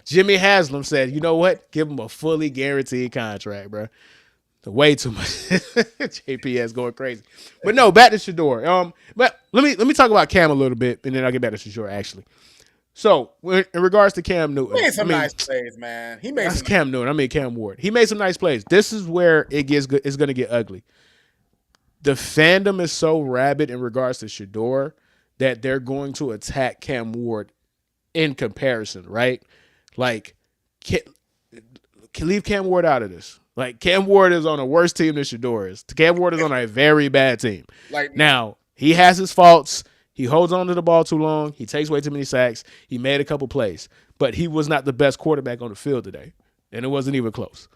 Jimmy Haslam said, you know what? Give him a fully guaranteed contract, bro. Way too much. JPS going crazy. But no, back to Shedeur. But let me talk about Cam a little bit, and then I'll get back to Shedeur actually. So in regards to Cam
He
Newton,
made some nice plays, man. He made
that's
some.
Cam Newton. I mean Cam Ward. He made some nice plays. This is where it gets good. It's going to get ugly. The fandom is so rabid in regards to Shedeur that they're going to attack Cam Ward in comparison, right? Like, leave Cam Ward out of this. Like, Cam Ward is on a worse team than Shedeur is. Cam Ward is on a very bad team.
Like
Now, he has his faults. He holds on to the ball too long. He takes way too many sacks. He made a couple plays. But he was not the best quarterback on the field today. And it wasn't even close.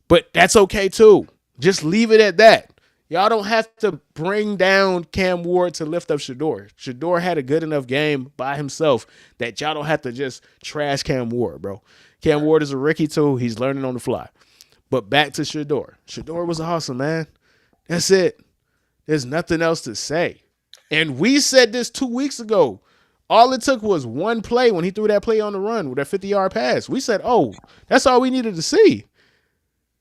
But that's okay, too. Just leave it at that. Y'all don't have to bring down Cam Ward to lift up Shedeur. Shedeur had a good enough game by himself that y'all don't have to just trash Cam Ward, bro. Cam Ward is a rookie, too. He's learning on the fly. But back to Shedeur. Shedeur was awesome, man. That's it. There's nothing else to say. And we said this 2 weeks ago. All it took was one play when he threw that play on the run with that 50-yard pass. We said, oh, that's all we needed to see.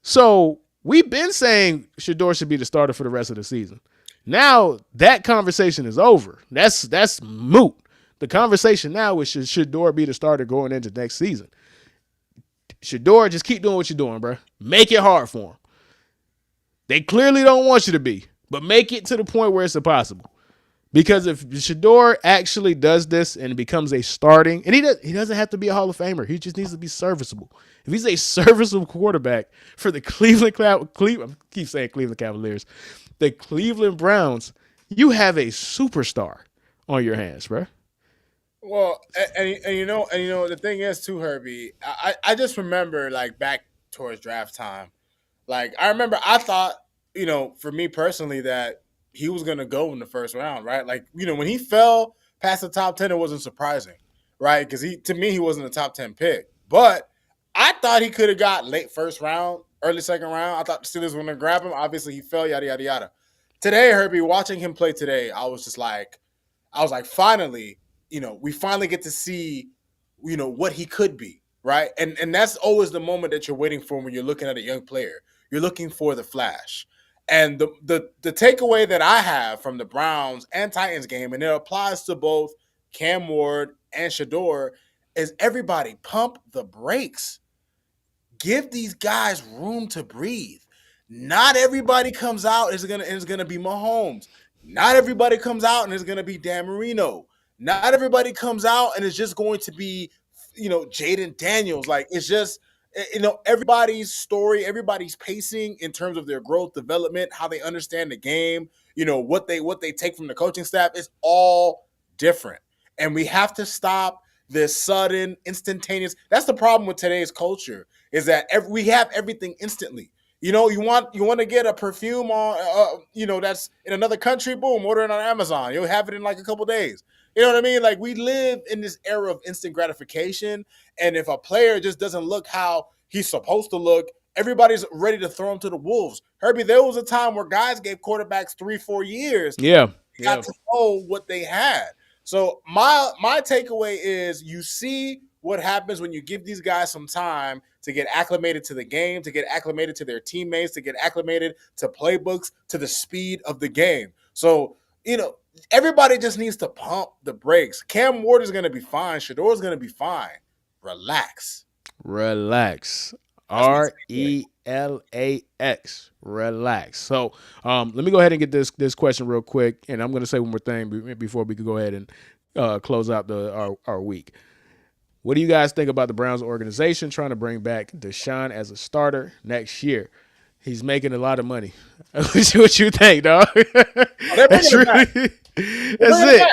So we've been saying Shedeur should be the starter for the rest of the season. Now that conversation is over. That's moot. The conversation now is should Shedeur be the starter going into next season. Shedeur, just keep doing what you're doing, bro. Make it hard for him. They clearly don't want you to be, but make it to the point where it's impossible. Because if Shedeur actually does this and becomes a starting, and he doesn't have to be a Hall of Famer. He just needs to be serviceable. If he's a serviceable quarterback for the I keep saying Cleveland Cavaliers, the Cleveland Browns, you have a superstar on your hands, bro.
Well, and you know the thing is too, Herbie. I just remember like back towards draft time. Like I remember I thought, for me personally that he was gonna go in the first round, right? Like, when he fell past the top 10, it wasn't surprising, right? Because to me he wasn't a top 10 pick. But I thought he could have got late first round, early second round. I thought the Steelers were gonna grab him. Obviously he fell, yada yada yada. Today, Herbie, watching him play today, I was like, finally, we finally get to see, what he could be, right? And that's always the moment that you're waiting for when you're looking at a young player. You're looking for the flash. And the takeaway that I have from the Browns and Titans game, and it applies to both Cam Ward and Shedeur, is everybody pump the brakes. Give these guys room to breathe. Not everybody comes out and is gonna be Mahomes. Not everybody comes out and is gonna be Dan Marino. Not everybody comes out and is just going to be, Jaden Daniels. Like, it's just, everybody's story, everybody's pacing in terms of their growth, development, how they understand the game, what they take from the coaching staff is all different. And we have to stop this sudden, instantaneous. That's the problem with today's culture, is that we have everything instantly. You want to get a perfume on, that's in another country. Boom, order it on Amazon. You'll have it in like a couple days. You know what I mean? Like, we live in this era of instant gratification, and if a player just doesn't look how he's supposed to look, everybody's ready to throw him to the wolves. Herbie, there was a time where guys gave quarterbacks 3-4 years.
Yeah,
got to know what they had. So my takeaway is, you see what happens when you give these guys some time to get acclimated to the game, to get acclimated to their teammates, to get acclimated to playbooks, to the speed of the game. So, everybody just needs to pump the brakes. Cam Ward is going to be fine. Shedeur is going to be fine. Relax.
RELAX. Relax. So let me go ahead and get this question real quick, and I'm going to say one more thing before we can go ahead and close out our week. What do you guys think about the Browns organization trying to bring back Deshaun as a starter next year? He's making a lot of money. What you think, dog? That's it.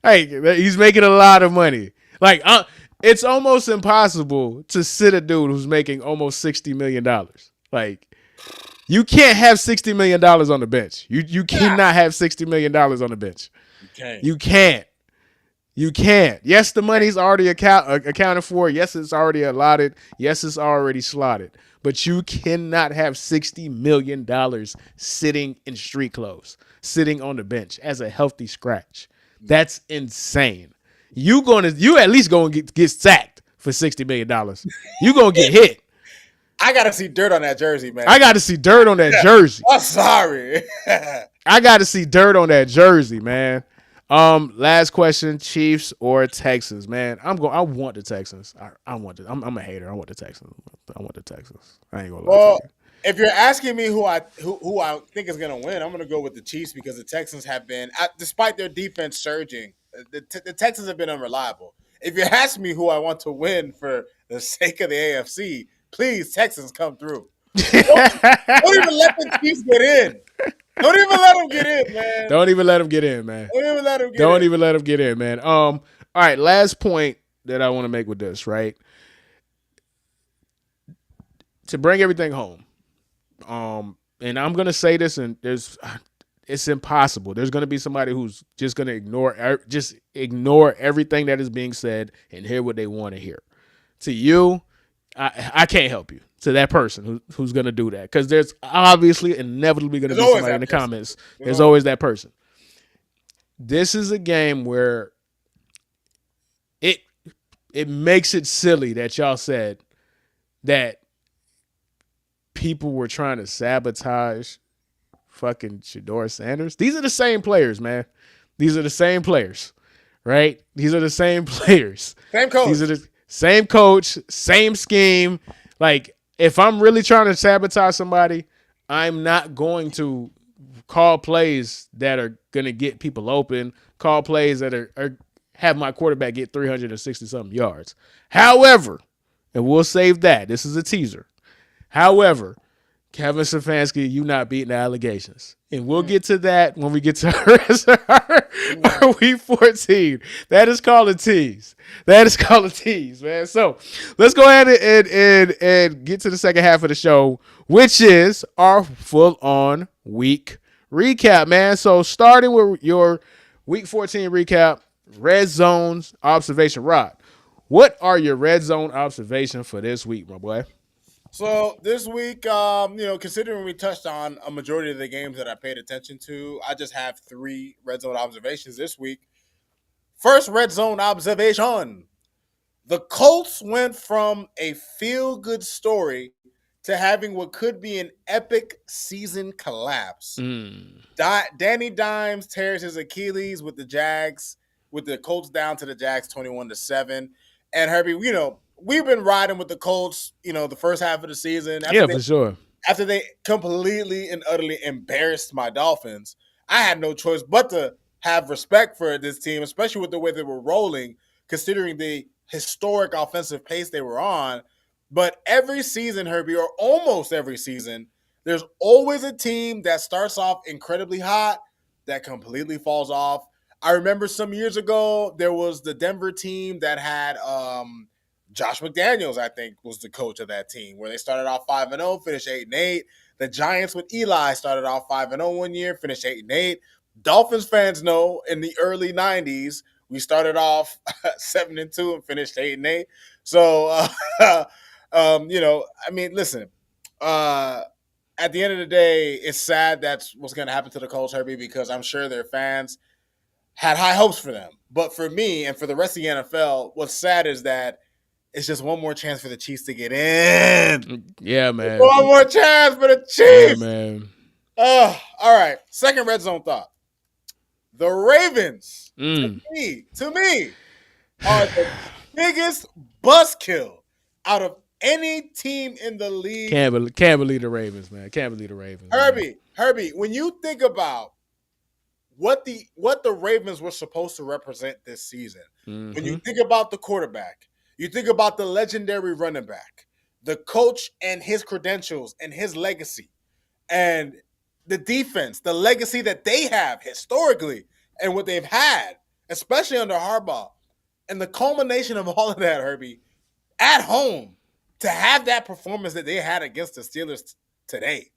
Hey, he's making a lot of money. Like, it's almost impossible to sit a dude who's making almost $60 million. Like, you can't have $60 million on the bench. You cannot have $60 million on the bench. You can't. Yes, the money's already accounted for. Yes, it's already allotted. Yes, it's already slotted. But you cannot have $60 million sitting in street clothes, sitting on the bench as a healthy scratch. That's insane. You at least gonna get sacked for $60 million. You gonna get hit.
I gotta see dirt on that jersey, man.
I got to see dirt on that jersey.
I'm sorry.
I got to see dirt on that jersey, man. Last question: Chiefs or Texans, man? I want the Texans. I want it. I'm a hater. I want the Texans. I want the Texans. I ain't gonna lie to
Well,
you.
if you're asking me who I think is gonna win, I'm gonna go with the Chiefs because the Texans have been, despite their defense surging, the Texans have been unreliable. If you ask me who I want to win for the sake of the AFC, please Texans come through. Don't even let the Chiefs get in. Don't even let them get in, man.
Don't even let them get in, man.
Don't even let them get
Don't
in.
even let them get in, man. All right, last point that I want to make with this, right? To bring everything home. And I'm gonna say this, and it's impossible. There's gonna be somebody who's just gonna ignore everything that is being said and hear what they want to hear. To you, I can't help you. To that person who's gonna do that, because there's obviously inevitably gonna be somebody in the comments. There's always that person. This is a game where it makes it silly that y'all said that people were trying to sabotage fucking Shedeur Sanders. These are the same players, man. These are the same players, right? These are the same players.
Same coach.
These are the same coach, same scheme. Like, if I'm really trying to sabotage somebody, I'm not going to call plays that are going to get people open, call plays that are have my quarterback get 360-something yards. However, and we'll save that. This is a teaser. However, Kevin Stefanski, you not beating the allegations. And we'll get to that when we get to our week 14. That is called a tease. That is called a tease, man. So let's go ahead and get to the second half of the show, which is our full-on week recap, man. So starting with your week 14 recap, red zones observation. Rod, what are your red zone observations for this week, my boy?
So this week, considering we touched on a majority of the games that I paid attention to, I just have 3 red zone observations this week. First red zone observation. The Colts went from a feel-good story to having what could be an epic season collapse. Danny Dimes tears his Achilles with the Jags, with the Colts down to the Jags 21-7. And Herbie, we've been riding with the Colts, the first half of the season.
For sure.
After they completely and utterly embarrassed my Dolphins, I had no choice but to have respect for this team, especially with the way they were rolling, considering the historic offensive pace they were on. But every season, Herbie, or almost every season, there's always a team that starts off incredibly hot that completely falls off. I remember some years ago, there was the Denver team that had Josh McDaniels, I think, was the coach of that team, where they started off 5-0, finished 8-8. The Giants with Eli started off 5-0 one year, finished 8-8. Dolphins fans know in the early 90s, we started off 7-2 and finished 8-8. So, listen, at the end of the day, it's sad that's what's going to happen to the Colts, Herbie, because I'm sure their fans had high hopes for them. But for me and for the rest of the NFL, what's sad is that it's just one more chance for the Chiefs to get in.
Yeah, man.
One more chance for the Chiefs.
Yeah, man.
All right. Second red zone thought. The Ravens, to me, are the biggest buzzkill out of any team in the league.
Can't believe the Ravens, man. Can't believe the Ravens.
Herbie, when you think about what the Ravens were supposed to represent this season, when you think about the quarterback, you think about the legendary running back, the coach and his credentials and his legacy, and the defense, the legacy that they have historically and what they've had, especially under Harbaugh, and the culmination of all of that, Herbie, at home, to have that performance that they had against the Steelers today.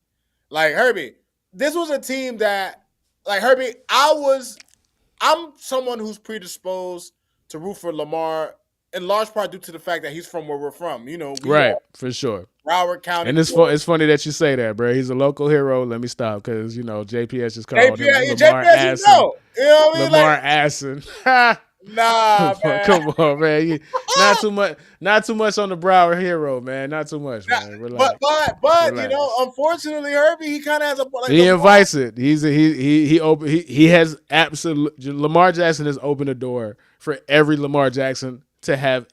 Like, Herbie, this was a team that, like, Herbie, I'm someone who's predisposed to root for Lamar in large part due to the fact that he's from where we're from.
Right, for sure.
Broward County.
And it's funny that you say that, bro. He's a local hero. Let me stop, because JPS just called him Lamar Asson.
You know what I mean?
Lamar Asson.
Nah, man.
Come on, man. Not too much on the Broward hero, man. Not too much,
Nah,
man.
but
Relax.
but
Relax.
unfortunately, Herbie, he kind of has a like
He
Lamar.
invites it. He has absolute Lamar Jackson has opened the door for every Lamar Jackson to have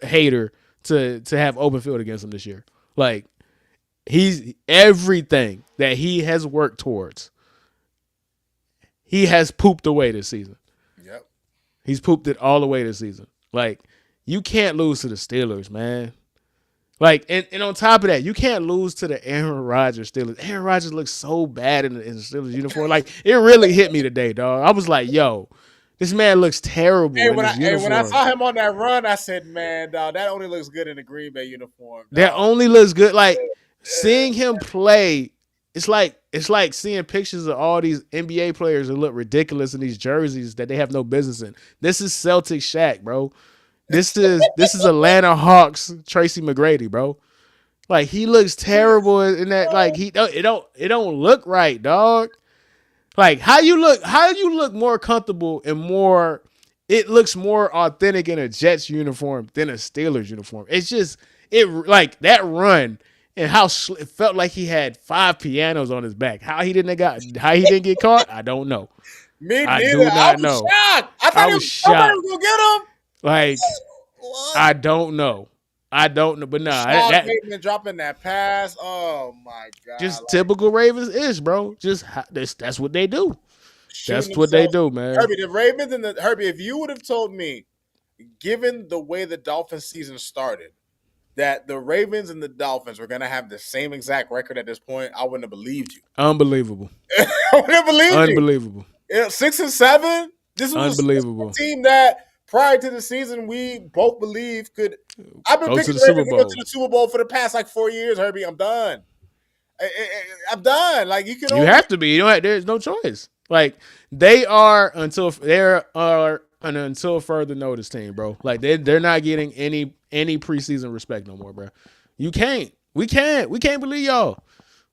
hater to have open field against him this year. Like he's everything that he has worked towards. He has pooped away this season.
Yep.
He's pooped it all away this season. Like you can't lose to the Steelers, man. Like, and on top of that, you can't lose to the Aaron Rodgers Steelers. Aaron Rodgers looks so bad in the Steelers uniform. Like, it really hit me today, dog. I was like, yo, this man looks terrible in his uniform.
When I saw him on that run, I said, man, dog, that only looks good in the Green Bay uniform. Dog.
That only looks good. Like, seeing him play, it's like seeing pictures of all these NBA players that look ridiculous in these jerseys that they have no business in. This is Celtic Shaq, bro. This is Atlanta Hawks Tracy McGrady, bro. Like he looks terrible in that. Like it don't look right, dog. Like how you look more comfortable and more. It looks more authentic in a Jets uniform than a Steelers uniform. It's just like that run and how it felt like he had 5 pianos on his back. How he didn't get caught, I don't know.
Me
I
neither.
do not know.
Shocked. I thought he was gonna get him.
Like what? I don't know, but nah.
That dropping that pass. Oh my god!
Just typical Ravens ish, bro. Just that's what they do. That's what they do, man.
Herbie, the Ravens and Herbie. If you would have told me, given the way the Dolphins season started, that the Ravens and the Dolphins were gonna have the same exact record at this point, I wouldn't have believed you.
Unbelievable.
I wouldn't have believed you.
Unbelievable.
6-7. This was
unbelievable
a team that prior to the season we both believe could. I've been picking the Ravens to go to the Super Bowl for the past like 4 years, Herbie. I'm done. I'm done. Like you
have to be. You know, there's no choice. Like they are until an until further notice team, bro. Like they're not getting any preseason respect no more, bro. You can't. We can't believe y'all.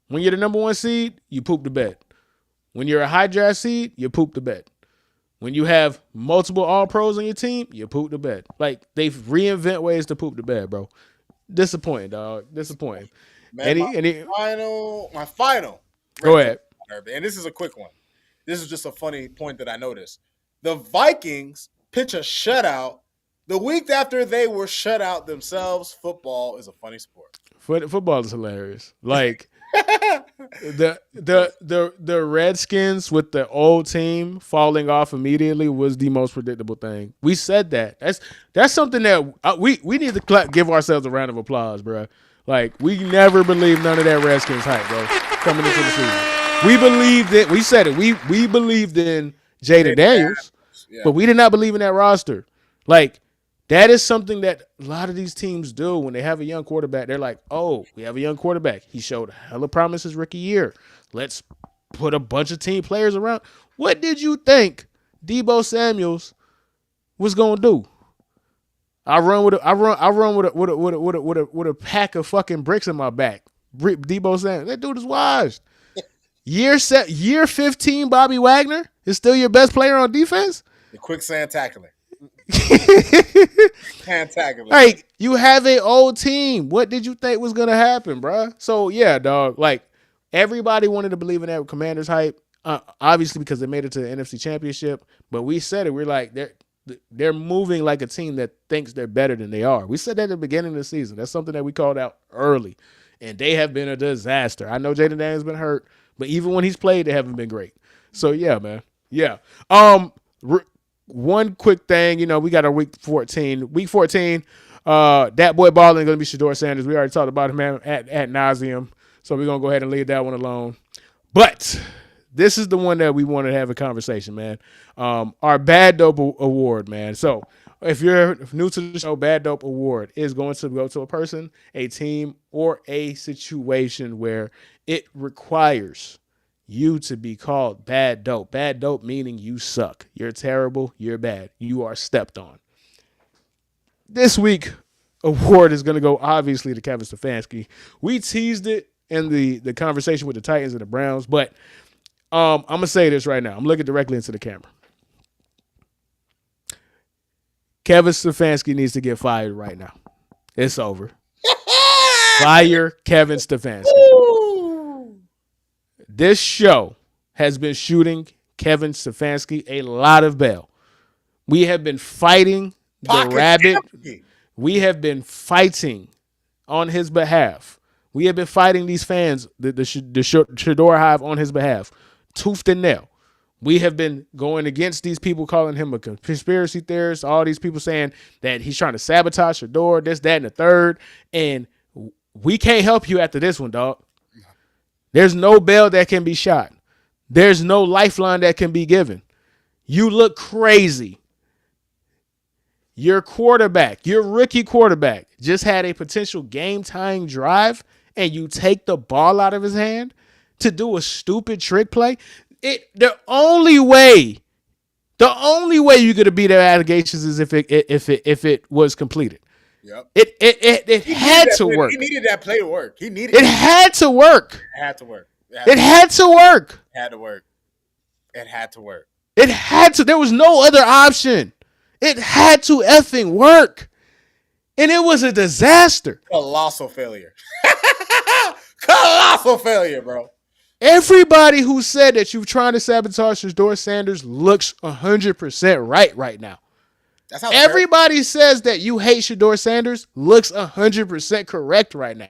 When you're the number 1 seed, you poop the bed. When you're a high draft seed, you poop the bed. When you have multiple all-pros on your team, you poop the bed. Like, they reinvent ways to poop the bed, bro. Disappointing, dog. Disappointing.
Man, my final.
Go ahead.
And this is a quick one. This is just a funny point that I noticed. The Vikings pitch a shutout the week after they were shut out themselves. Football is a funny sport.
Football is hilarious. Like the Redskins with the old team falling off immediately was the most predictable thing. We said that. That's something that we need to give ourselves a round of applause, bro. Like we never believed none of that Redskins hype, bro. Coming into the season, we believed it. We said it. We believed in Jaden Daniels, but we did not believe in that roster. Like. That is something that a lot of these teams do when they have a young quarterback. They're like, oh, we have a young quarterback. He showed hella promise his rookie year. Let's put a bunch of team players around. What did you think Deebo Samuels was gonna do? I run with a pack of fucking bricks in my back. Deebo Samuels, that dude is washed. Year 15, Bobby Wagner is still your best player on defense.
The quicksand tackling.
Like you have an old team. What did you think was gonna happen, bro? So yeah, dog. Like everybody wanted to believe in that Commanders hype, obviously because they made it to the NFC Championship. But we said it. We're like they're moving like a team that thinks they're better than they are. We said that at the beginning of the season. That's something that we called out early, and they have been a disaster. I know Jaden Daniels has been hurt, but even when he's played, they haven't been great. So yeah, man. Yeah. One quick thing, we got our week 14. Week 14, that boy balling going to be Shedeur Sanders. We already talked about him at nauseum, so we're going to go ahead and leave that one alone. But this is the one that we wanted to have a conversation, man. Our Bad Dope Award, man. So if you're new to the show, Bad Dope Award is going to go to a person, a team, or a situation where it requires you to be called bad dope. Bad dope meaning you suck. You're terrible. You're bad. You are stepped on. This week, award is going to go obviously to Kevin Stefanski. We teased it in the conversation with the Titans and the Browns, but I'm going to say this right now. I'm looking directly into the camera. Kevin Stefanski needs to get fired right now. It's over. Fire Kevin Stefanski. This show has been shooting Kevin Stefanski a lot of bail. We have been fighting the rabbit. We have been fighting on his behalf. We have been fighting these fans, the Shedeur Hive on his behalf, tooth and nail. We have been going against these people calling him a conspiracy theorist, all these people saying that he's trying to sabotage Shedeur, this, that, and the third. And we can't help you after this one, dog. There's no bail that can be shot. There's no lifeline that can be given. You look crazy. Your quarterback, your rookie quarterback, just had a potential game-tying drive, and you take the ball out of his hand to do a stupid trick play. The only way you're gonna beat their allegations is if it was completed.
Yep.
It had to work.
He needed that play to work.
It had to work.
It had to work.
It had to work.
It had to work. It had to work.
It had to. There was no other option. It had to effing work. And it was a disaster.
Colossal failure. Colossal failure, bro.
Everybody who said that you're trying to sabotage Shedeur Sanders looks 100% right now. That's how everybody says that you hate Shedeur Sanders looks 100% correct right now.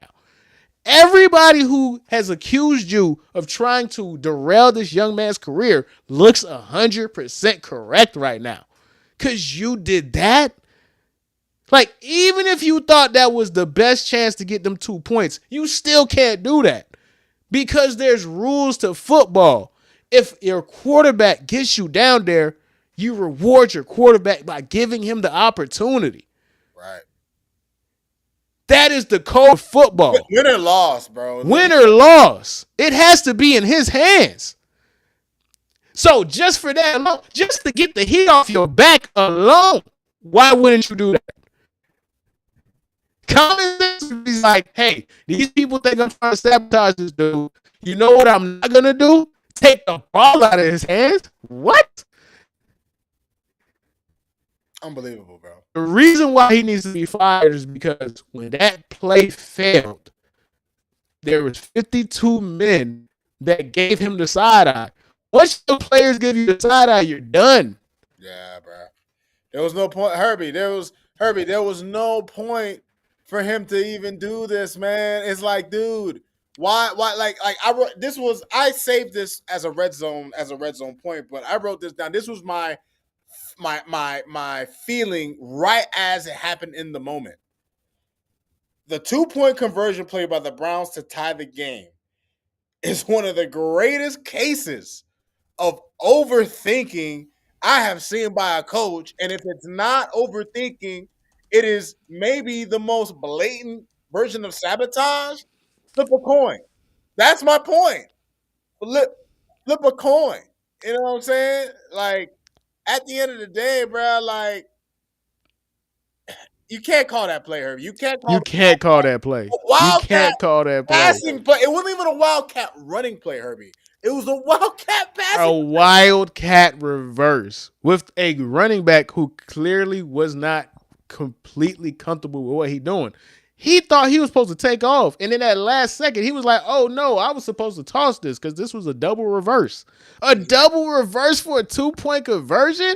Everybody who has accused you of trying to derail this young man's career looks 100% correct right now. Because you did that. Like, even if you thought that was the best chance to get them 2 points, you still can't do that. Because there's rules to football. If your quarterback gets you down there, you reward your quarterback by giving him the opportunity.
Right.
That is the code of football.
Win or loss, bro.
Win or loss. It has to be in his hands. So just for that alone, just to get the heat off your back alone, why wouldn't you do that? Common sense is like, hey, these people think I'm trying to sabotage this dude. You know what I'm not going to do? Take the ball out of his hands? What?
Unbelievable, bro.
The reason why he needs to be fired is because when that play failed, there was 52 men that gave him the side eye. Once the players give you the side eye, you're done.
Yeah, bro. There was no point, Herbie. There was no point for him to even do this, man. It's like, dude, why like I saved this as a red zone point, but I wrote this down. This was my feeling right as it happened in the moment. The 2-point conversion play by the Browns to tie the game is one of the greatest cases of overthinking I have seen by a coach. And if it's not overthinking, it is maybe the most blatant version of sabotage. Flip a coin. That's my point. Flip a coin. You know what I'm saying? Like, at the end of the day, bro, like, you can't call that play, Herb. You can't call that play. Passing play. It wasn't even a wildcat running play, Herbie. It was a wildcat passing play.
A wildcat reverse with a running back who clearly was not completely comfortable with what he's doing. He thought he was supposed to take off. And in that last second, he was like, oh, no, I was supposed to toss this because this was a double reverse. A double reverse for a 2-point conversion?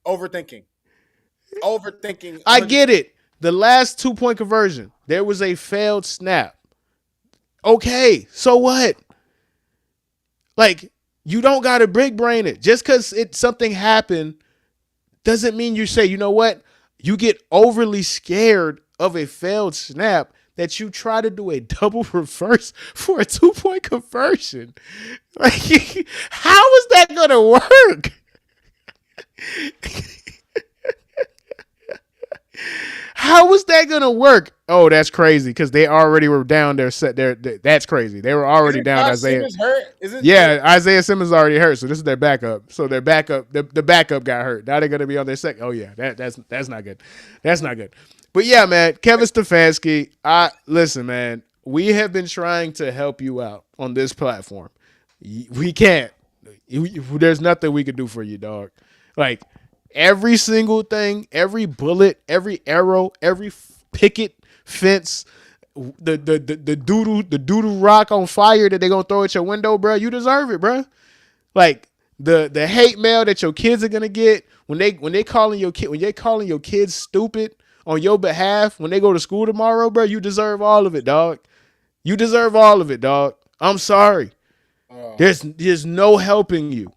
Overthinking.
I get it. The last 2-point conversion, there was a failed snap. Okay, so what? Like, you don't got to big brain it. Just because something happened doesn't mean you say, you know what? You get overly scared of a failed snap that you try to do a double reverse for a 2-point conversion. Like, how is that going to work? How was that going to work? Oh, that's crazy because they already were down there. That's crazy. They were already down. Isaiah
Simmons hurt?
Isaiah Simmons is already hurt. So this is their backup. So their backup, the backup got hurt. Now they're going to be on their second. Oh yeah, that's not good. That's not good. But yeah, man, Kevin Stefanski. Listen, man. We have been trying to help you out on this platform. We can't. There's nothing we can do for you, dog. Like, Every single thing, every bullet, every arrow, every picket fence, the doodle rock on fire that they gonna throw at your window, bro. You deserve it, bro. Like the hate mail that your kids are gonna get when they calling your kid when you're calling your kids stupid on your behalf when they go to school tomorrow, bro. You deserve all of it, dog. You deserve all of it, dog. I'm sorry. There's no helping you.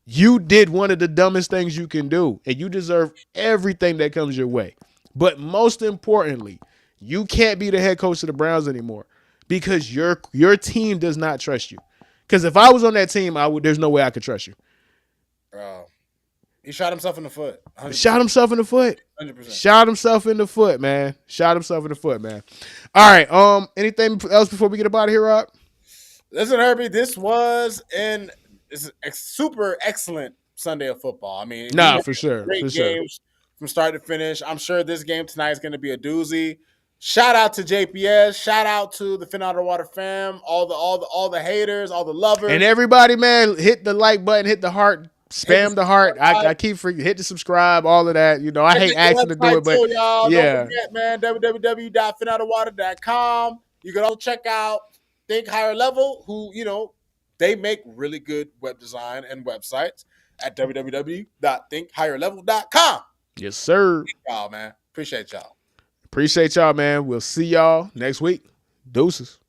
You did one of the dumbest things you can do, and you deserve everything that comes your way. But most importantly, you can't be the head coach of the Browns anymore because your team does not trust you. Because if I was on that team, I would. There's no way I could trust you.
Bro, he shot himself in the foot. 100%.
Shot himself in the foot.
100%.
Shot himself in the foot, man. Shot himself in the foot, man. All right. Anything else before we get up out of here, Rob?
Listen, Herbie, this was a super excellent Sunday of football. I mean,
Nah, for sure.
Great
For sure.
games from start to finish. I'm sure this game tonight is going to be a doozy. Shout out to JPS. Shout out to the Fin Out of Water fam. All the haters, all the lovers,
and everybody, man, hit the like button, hit the heart, spam the heart. I keep freaking hit the subscribe, all of that. You know, I hate asking to do it, but
y'all.
yeah.
Don't forget, man, www.finoutofwater.com. You can also check out Think Higher Level, who they make really good web design and websites at www.thinkhigherlevel.com.
Yes, sir.
Y'all, man, appreciate y'all.
Appreciate y'all, man. We'll see y'all next week. Deuces.